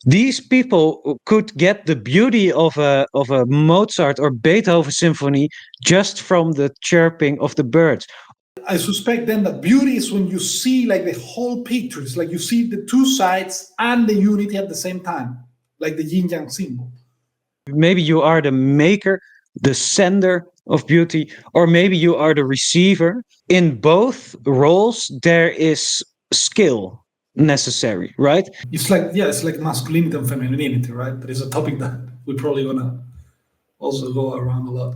These people could get the beauty of a Mozart or Beethoven symphony just from the chirping of the birds. I suspect then that beauty is when you see like the whole picture. It's like you see the two sides and the unity at the same time, like the yin yang symbol. Maybe you are the maker, the sender of beauty, or maybe you are the receiver. In both roles, there is skill necessary, right? It's like, yeah, it's like masculinity and femininity, right? That is a topic that we're probably gonna also go around a lot.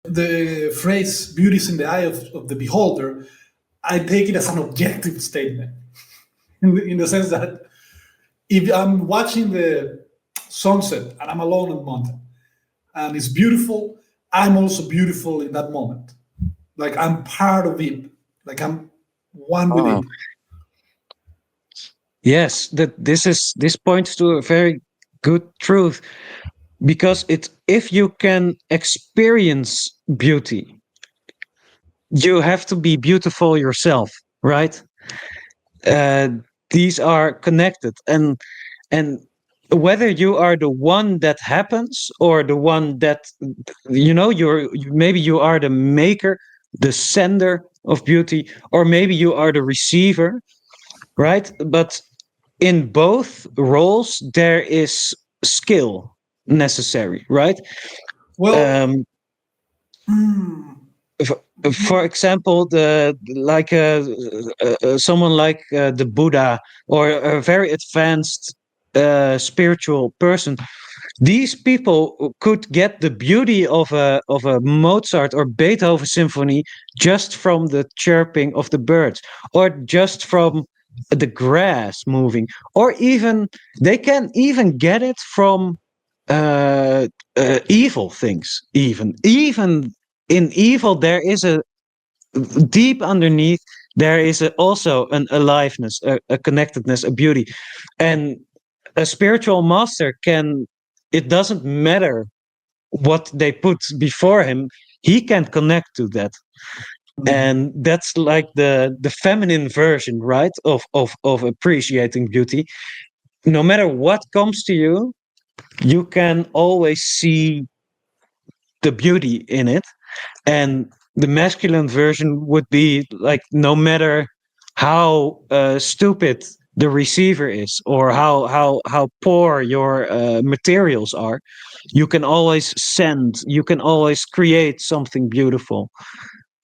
The phrase beauty is in the eye of the beholder, I take it as an objective statement in the sense that if I'm watching the sunset and I'm alone on the mountain and it's beautiful, I'm also beautiful in that moment. Like I'm part of it, like I'm one with Oh. it. Yes, this points to a very good truth, because it's if you can experience beauty, you have to be beautiful yourself, right? uh, these are connected, and whether you are the one that happens or the one that maybe you are the maker, the sender of beauty, or maybe you are the receiver, right? But in both roles there is skill necessary, right? Well, um, for example, the like someone like the Buddha, or a very advanced spiritual person, these people could get the beauty of a Mozart or Beethoven symphony just from the chirping of the birds, or just from the grass moving, or even they can even get it from evil things. Even in evil, there is a deep underneath. There is also an aliveness, a connectedness, a beauty, and a spiritual master can. It doesn't matter what they put before him; he can connect to that, and that's like the feminine version, right, of appreciating beauty. No matter what comes to you, you can always see the beauty in it. And the masculine version would be like, no matter how stupid the receiver is, or how poor your materials are, you can always send, you can always create something beautiful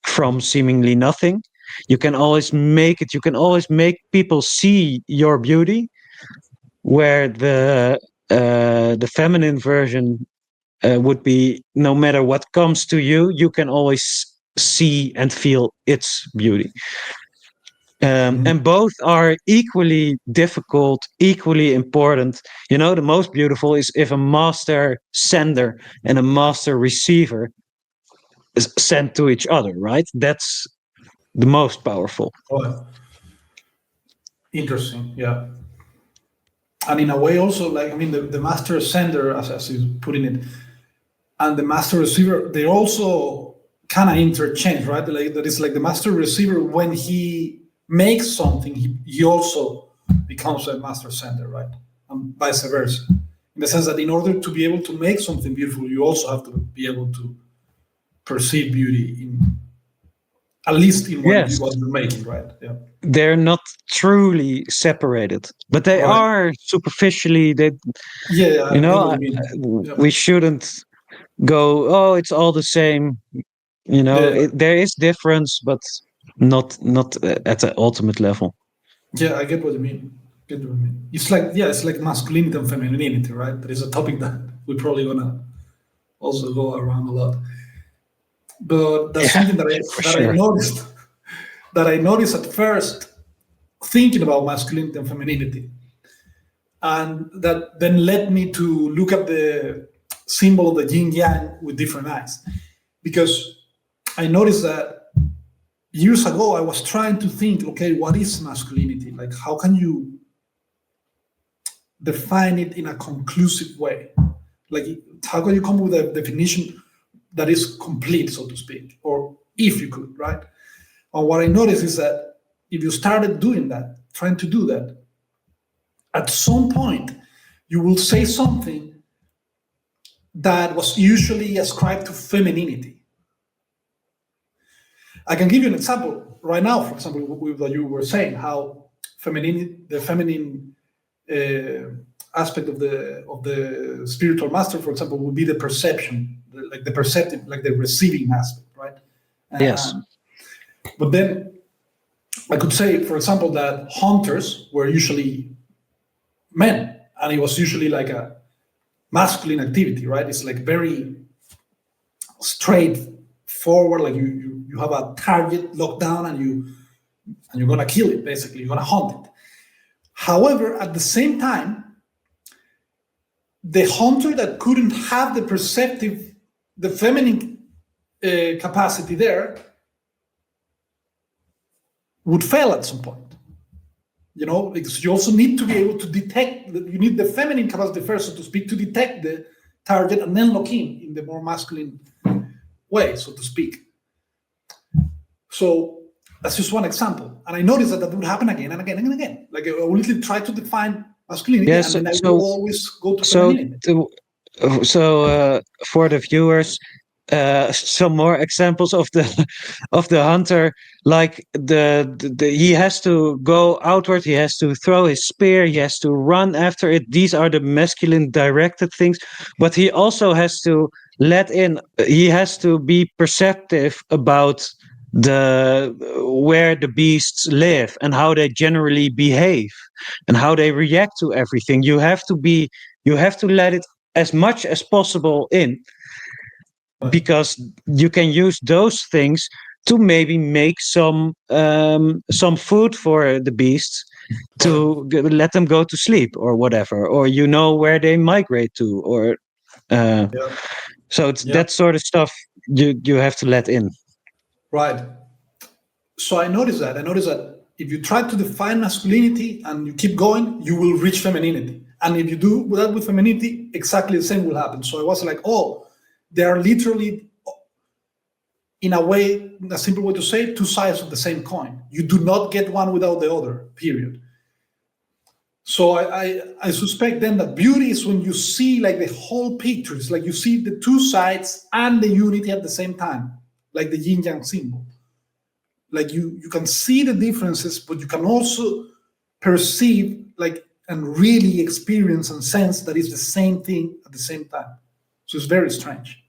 from seemingly nothing. You can always make it, you can always make people see your beauty, where the feminine version would be, no matter what comes to you, you can always see and feel its beauty. And both are equally difficult, equally important. The most beautiful is if a master sender and a master receiver is sent to each other, right? That's the most powerful. Oh, interesting, yeah. And in a way also, like, I mean, the master sender, as you putting it, and the master receiver, they also kind of interchange, right? Like that is like the master receiver, when he makes something, he also becomes a master sender, right? And vice versa. In the sense that in order to be able to make something beautiful, you also have to be able to perceive beauty in, at least in Yes, what you're making, right? Yeah. they're not truly separated, but they Right. are superficially. They, Yeah, you I get know, what I- you mean. Yeah. we shouldn't go, oh, it's all the same. Yeah. There is difference, but not at the ultimate level. Yeah, I get what you mean. Get what you mean. It's like, yeah, it's like masculinity and femininity, right? That is a topic that we're probably gonna also go around a lot. But that's Yeah, something for that I sure. noticed that I noticed at first thinking about masculinity and femininity. And that then led me to look at the symbol of the yin yang with different eyes. Because I noticed that years ago I was trying to think, okay, what is masculinity? Like, how can you define it in a conclusive way? Like, how can you come with a definition that is complete, so to speak, or if you could, right? And what I noticed is that if you started doing that, trying to do that, at some point you will say something that was usually ascribed to femininity. I can give you an example right now. For example, with what you were saying, how the feminine aspect of the spiritual master, for example, would be the perception, like the perceptive, like the receiving aspect, right? Yes. But then I could say, for example, that hunters were usually men, and it was usually like a masculine activity, right? It's like very straightforward, like you have a target locked down, and you're gonna kill it, basically. You're gonna hunt it. However, at the same time, the hunter that couldn't have the feminine capacity there would fail at some point. You know, because you also need to be able to detect, you need the feminine capacity first, so to speak, to detect the target and then lock in the more masculine way, so to speak. So that's just one example. And I noticed that would happen again and again and again. Like I will literally try to define masculinity, Yes. and then I will always go to femininity. For the viewers, some more examples of the hunter, like he has to go outward, he has to throw his spear, he has to run after it. These are the masculine directed things, but he also has to he has to be perceptive about where the beasts live and how they generally behave and how they react to everything. You have to let it as much as possible in, because you can use those things to maybe make some food for the beasts, to let them go to sleep or whatever, or where they migrate to, or so it's that sort of stuff you have to let in. Right. So I noticed that if you try to define masculinity and you keep going, you will reach femininity. And if you do that with femininity, exactly the same will happen. So I was like, oh, they are literally, in a way, a simple way to say it, two sides of the same coin. You do not get one without the other, period. So I suspect then that beauty is when you see like the whole picture. It's like you see the two sides and the unity at the same time, like the yin yang symbol. Like you can see the differences, but you can also perceive and really experience and sense that it's the same thing at the same time. So it's very strange.